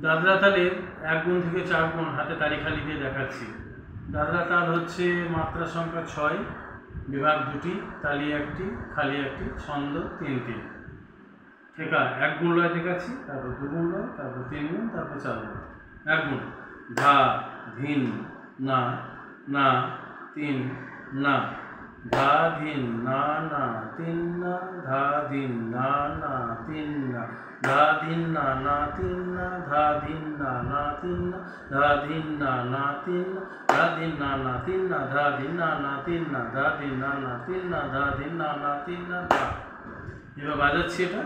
দাদরা তালের 1 গুণ থেকে 4 গুণ হাতে তালিখালি দিয়ে দেখাচ্ছি। দাদরা তাল হচ্ছে মাত্রা সংখ্যা 6, বিভাগ 2টি, তালি 1টি, খালি 1টি, ছন্দ 3টি। ঠিক আছে, 1 গুণ লয় দেখাচ্ছি, তারপর 2 গুণ লয়, তারপর 3 গুণ, তারপর 4 গুণ। 1 গুণ ধা ধিন না না 3 না, ধা ধিন না না 3 না, ধা ধিন না না 3 না, ধা ধিন না না 3 না, ধা ধিন না না 3 না, ধা ধিন না না 3 না, ধা ধিন না না 3 না, ধা ধিন না না 3 না, ধা ধিন না না 3 না, ধা ধিন না না 3 না। এবার বাজাচ্ছি এটা।